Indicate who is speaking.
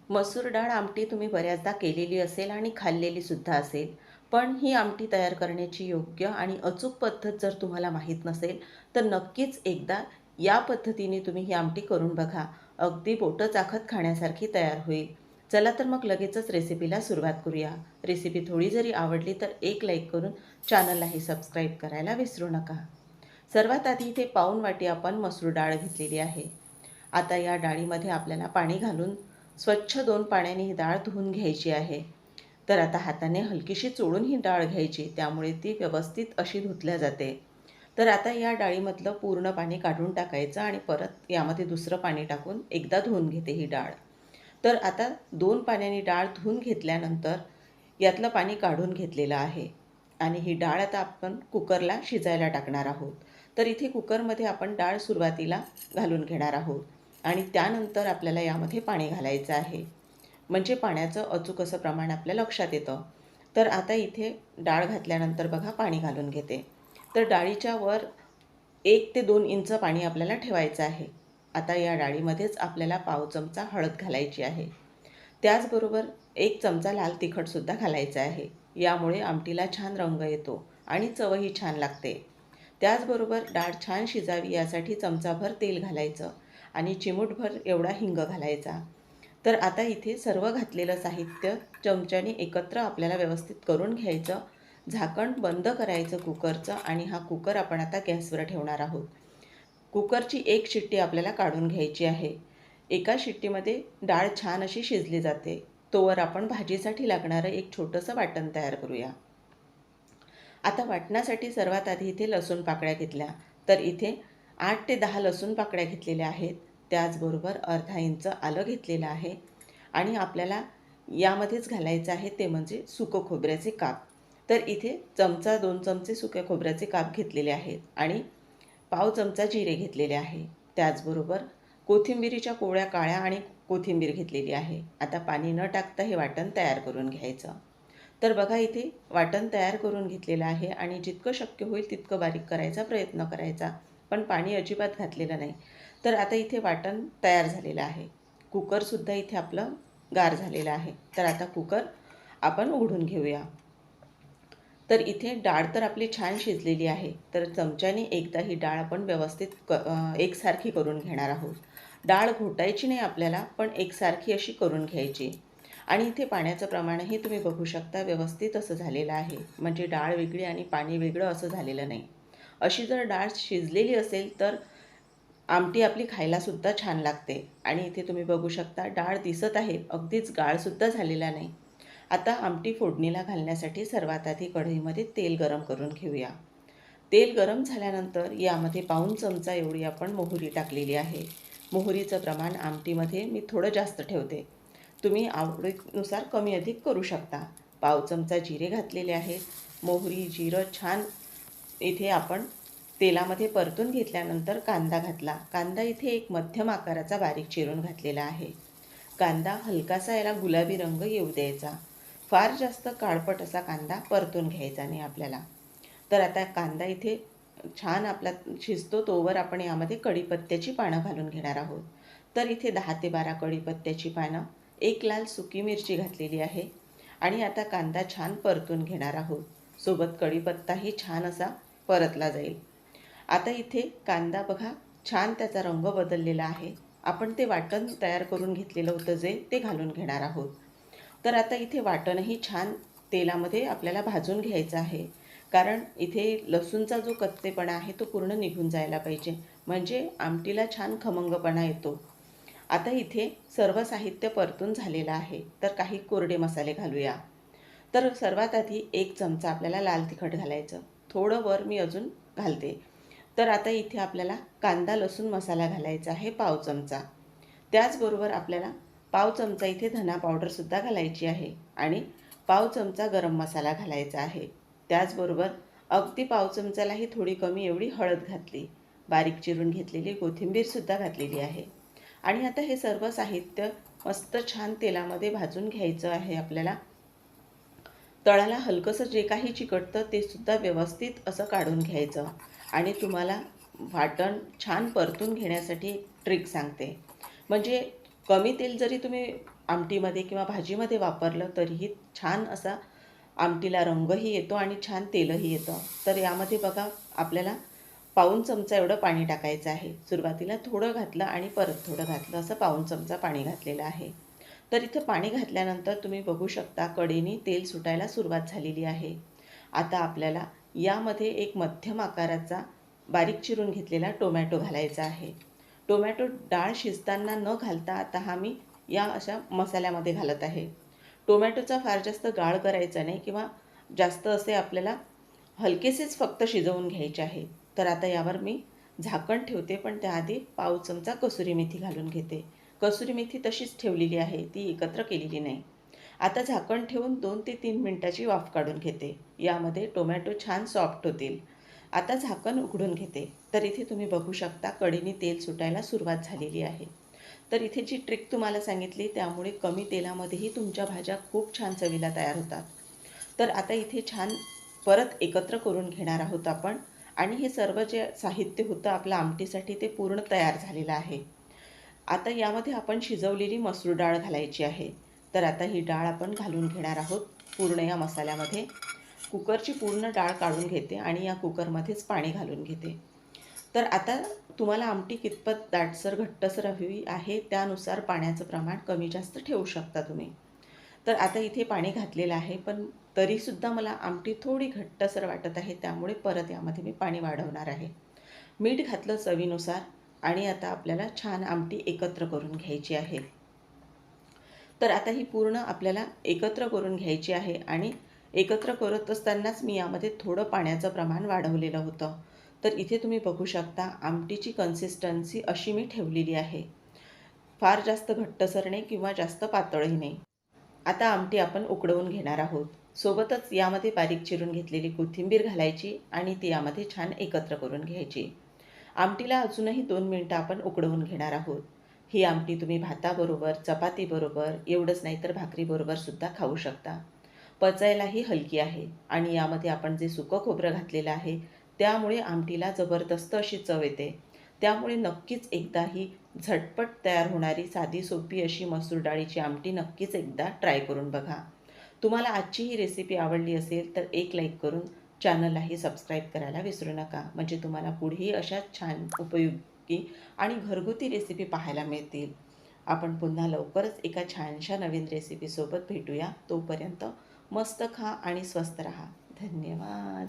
Speaker 1: मसूर डाळ आमटी तुम्ही बऱ्याचदा केलेली असेल आणि खाल्लेली सुद्धा असेल. पण ही आमटी तयार करण्याची योग्य आणि अचूक पद्धत जर तुम्हाला माहीत नसेल, तर नक्कीच एकदा या पद्धतीने तुम्ही ही आमटी करून बघा. अगदी बोटं चाखत खाण्यासारखी तयार होईल. चला तर मग लगेचच रेसिपीला सुरुवात करूया. रेसिपी थोडी जरी आवडली तर एक लाईक करून चॅनललाही सबस्क्राईब करायला विसरू नका. सर्वात आधी इथे पाऊण वाटी आपण मसूर डाळ घेतलेली आहे. आता या डाळीमध्ये आपल्याला पाणी घालून स्वच्छ 2 पाण्याने ही डाळ धुवून घ्यायची आहे. तर आता हाताने हलकीशी चोळून ही डाळ घ्यायची, त्यामुळे ती व्यवस्थित अशी धुतल्या जाते. तर आता या डाळीमधलं पूर्ण पाणी काढून टाकायचं आणि परत यामध्ये दुसरं पाणी टाकून एकदा धुवून घेते ही डाळ. तर आता 2 पाण्याने डाळ धुवून घेतल्यानंतर यातलं पाणी काढून घेतलेलं आहे आणि ही डाळ आता आपण कुकरला शिजायला टाकणार आहोत. तर इथे कुकरमध्ये आपण डाळ सुरुवातीला घालून घेणार आहोत आणि त्यानंतर आपल्याला यामध्ये पाणी घालायचं आहे. म्हणजे पाण्याचं अचूक असं प्रमाण आपल्या लक्षात येतं. तर आता इथे डाळ घातल्यानंतर बघा पाणी घालून घेते. तर डाळीच्या वर 1 ते 2 इंच पाणी आपल्याला ठेवायचं आहे. आता या डाळीमध्येच आपल्याला पाव चमचा हळद घालायची आहे. त्याचबरोबर 1 चमचा लाल तिखटसुद्धा घालायचं आहे. यामुळे आमटीला छान रंग येतो आणि चवही छान लागते. त्याचबरोबर डाळ छान शिजावी यासाठी चमचाभर तेल घालायचं आणि चिमूटभर एवढा हिंग घालायचा. तर आता इथे सर्व घातलेलं साहित्य चमच्याने एकत्र आपल्याला व्यवस्थित करून घ्यायचं. झाकण बंद करायचं कुकरचं आणि हा कुकर आपण आता गॅसवर ठेवणार आहोत. कुकरची 1 शिट्टी आपल्याला काढून घ्यायची आहे. एका शिट्टीमध्ये डाळ छान अशी शिजली जाते. तोवर आपण भाजीसाठी लागणारं एक छोटंसं वाटण तयार करूया. आता वाटण्यासाठी सर्वात आधी इथे लसूण पाकळ्या घेतल्या. तर इथे 8 ते 10 लसूण पाकळ्या घेतलेल्या आहेत. त्याचबरोबर अर्धा इंच आलं घेतलेलं आहे आणि आपल्याला यामध्येच घालायचं आहे ते म्हणजे सुकं खोबऱ्याचे काप. तर इथे चमचा 2 चमचे सुक्या खोबऱ्याचे काप घेतलेले आहेत आणि पाव चमचा जिरे घेतलेले आहे. त्याचबरोबर कोथिंबिरीच्या कोवळ्या काळ्या आणि कोथिंबीर घेतलेली आहे. आता पाणी न टाकता हे वाटण तयार करून घ्यायचं. तर बघा इथे वाटण तयार करून घेतलेलं आहे आणि जितकं शक्य होईल तितकं बारीक करायचा प्रयत्न करायचा, पण पाणी अजिबात घातलेलं नाही. तर आता इथे वाटण तयार झालेलं आहे. कुकरसुद्धा इथे आपलं गार झालेलं आहे. तर आता कुकर आपण उघडून घेऊया. तर इथे डाळ तर आपली छान शिजलेली आहे. तर चमच्याने एकदा ही डाळ आपण व्यवस्थित एकसारखी करून घेणार आहोत. डाळ घोटायची नाही आपल्याला, पण एकसारखी अशी करून घ्यायची. आणि इथे पाण्याचं प्रमाणही तुम्ही बघू शकता व्यवस्थित असं झालेलं आहे. म्हणजे डाळ वेगळी आणि पाणी वेगळं असं झालेलं नाही. अशी जर डाळ शिजलेली असेल तर आमटी आपली खायलासुद्धा छान लागते. आणि इथे तुम्ही बघू शकता डाळ दिसत आहे, अगदीच गाळसुद्धा झालेला नाही. आता आमटी फोडणीला घालण्यासाठी सर्वात आधी कढईमध्ये तेल गरम करून घेऊया. तेल गरम झाल्यानंतर यामध्ये पाऊण चमचा एवढी आपण मोहरी टाकलेली आहे. मोहरीचं प्रमाण आमटीमध्ये मी थोडं जास्त ठेवते. तुम्ही आवडीनुसार कमी अधिक करू शकता. पाव चमचा जिरे घातलेले आहेत. मोहरी, जिरं छान इथे आपण तेलामध्ये परतून घेतल्यानंतर कांदा घातला. कांदा इथे एक मध्यम आकाराचा बारीक चिरून घातलेला आहे. कांदा हलकासा याला गुलाबी रंग येऊ द्यायचा. फार जास्त काळपट असा कांदा परतून घ्यायचा नाही आपल्याला. तर आता कांदा इथे छान आपला शिजतो तोवर आपण यामध्ये कढीपत्त्याची पानं घालून घेणार आहोत. तर इथे 10 ते 12 कढीपत्त्याची पानं, 1 लाल सुकी मिरची घातलेली आहे आणि आता कांदा छान परतून घेणार आहोत. सोबत कढीपत्ताही छान असा परतला जाईल. आता इथे कांदा बघा छान त्याचा रंग बदललेला आहे. आपण ते वाटण तयार करून घेतलेलं होतं जे ते घालून घेणार आहोत. तर आता इथे वाटणही छान तेलामध्ये आपल्याला भाजून घ्यायचं आहे. कारण इथे लसूणचा जो कच्चेपणा आहे तो पूर्ण निघून जायला पाहिजे. म्हणजे आमटीला छान खमंगपणा येतो. आता इथे सर्व साहित्य परतून झालेलं आहे. तर काही कोरडे मसाले घालूया. तर सर्वात आधी 1 चमचा आपल्याला लाल तिखट घालायचं. थोडं वर मी अजून घालते. तर आता इथे आपल्याला कांदा लसूण मसाला घालायचा आहे पाव चमचा. त्याचबरोबर आपल्याला पाव चमचा इथे धना पावडरसुद्धा घालायची आहे आणि पाव चमचा गरम मसाला घालायचा आहे. त्याचबरोबर अगदी पाव चमचालाही थोडी कमी एवढी हळद घातली. बारीक चिरून घेतलेली कोथिंबीरसुद्धा घातलेली आहे. आणि आता हे सर्व साहित्य मस्त छान तेलामध्ये भाजून घ्यायचं आहे आपल्याला. तळाला हलकंसं जे काही चिकटतं ते सुद्धा व्यवस्थित असं काढून घ्यायचं. आणि तुम्हाला वाटण छान परतून घेण्यासाठी एक ट्रिक सांगते. म्हणजे कमी तेल जरी तुम्ही आमटीमध्ये किंवा भाजीमध्ये वापरलं तरीही छान असा आमटीला रंगही येतो आणि छान तेलही येतं. तर यामध्ये बघा आपल्याला पाऊण चमचा एवढं पाणी टाकायचं आहे. सुरुवातीला थोडं घातलं आणि परत थोडं घातलं, असं पाऊण चमचा पाणी घातलेलं आहे. तर इथं पाणी घातल्यानंतर तुम्ही बघू शकता कढईने तेल सुटायला सुरुवात झालेली आहे. आता आपल्याला यामध्ये एक मध्यम आकाराचा बारीक चिरून घेतलेला टोमॅटो घालायचा आहे. टोमॅटो डाळ शिजताना न घालता आता हा मी या अशा मसाल्यामध्ये घालत आहे. टोमॅटोचा फार जास्त गाळ करायचा नाही किंवा जास्त असे आपल्याला हलकेसेच फक्त शिजवून घ्यायचे आहे. तर आता यावर मी झाकण ठेवते, पण त्याआधी पाव चमचा कसुरी मेथी घालून घेते. कसुरी मेथी तशीच ठेवलेली आहे, ती एकत्र केलेली नाही. आता झाकण ठेवून 2 ते 3 मिनिटाची वाफ काढून घेते. यामध्ये टोमॅटो छान सॉफ्ट होतील. आता झाकण उघडून घेते. तर इथे तुम्ही बघू शकता कढईने तेल सुटायला सुरुवात झालेली आहे. तर इथे जी ट्रिक तुम्हाला सांगितली त्यामुळे कमी तेलामध्येही तुमच्या भाज्या खूप छान चवीला तयार होतात. तर आता इथे छान परत एकत्र करून घेणार आहोत आपण आणि हे सर्व जे साहित्य होतं आपलं आमटीसाठी ते पूर्ण तयार झालेलं आहे. आता यामध्ये आपण शिजवलेली मसूर डाळ घालायची आहे. तर आता ही डाळ आपण घालून घेणार आहोत पूर्ण या मसाल्यामध्ये. कुकरची पूर्ण डाळ काढून घेते आणि या कुकरमध्येच पाणी घालून घेते. तर आता तुम्हाला आमटी कितपत दाटसर घट्टसर हवी आहे त्यानुसार पाण्याचं प्रमाण कमी जास्त ठेवू शकता तुम्ही. तर आता इथे पाणी घातलेलं आहे, पण तरीसुद्धा मला आमटी थोडी घट्टसर वाटत आहे, त्यामुळे परत यामध्ये मी पाणी वाढवणार आहे. मीठ घातलं चवीनुसार आणि आता आपल्याला छान आमटी एकत्र करून घ्यायची आहे. तर आता ही पूर्ण आपल्याला एकत्र करून घ्यायची आहे आणि एकत्र करत असतानाच मी यामध्ये थोडं पाण्याचं प्रमाण वाढवलेलं होतं. तर इथे तुम्ही बघू शकता आमटीची कन्सिस्टन्सी अशी मी ठेवलेली आहे. फार जास्त घट्टसर नाही किंवा जास्त पातळही नाही. आता आमटी आपण उकळवून घेणार आहोत. सोबतच यामध्ये बारीक चिरून घेतलेली कोथिंबीर घालायची आणि ती यामध्ये छान एकत्र करून घ्यायची. आमटीला अजूनही 2 मिनिटं आपण उकळवून घेणार आहोत. ही आमटी तुम्ही भाताबरोबर, चपातीबरोबर, एवढंच नाही तर भाकरीबरोबरसुद्धा खाऊ शकता. पचायलाही हलकी आहे आणि यामध्ये आपण जे सुकं खोबरं घातलेलं आहे, त्यामुळे आमटीला जबरदस्त अशी चव येते. त्यामुळे नक्कीच एकदा ही झटपट तयार होणारी साधी सोपी अशी मसूर डाळीची आमटी नक्कीच एकदा ट्राय करून बघा. तुम्हाला आजची ही रेसिपी आवडली असेल तर एक लाईक करून चॅनललाही सबस्क्राईब करायला विसरू नका. म्हणजे तुम्हाला पुढेही अशाच छान उपयोगी आणि घरगुती रेसिपी पाहायला मिळतील. आपण पुन्हा लवकरच एका छानशा नवीन रेसिपीसोबत भेटूया. तोपर्यंत मस्त खा आणि स्वस्त रहा. धन्यवाद.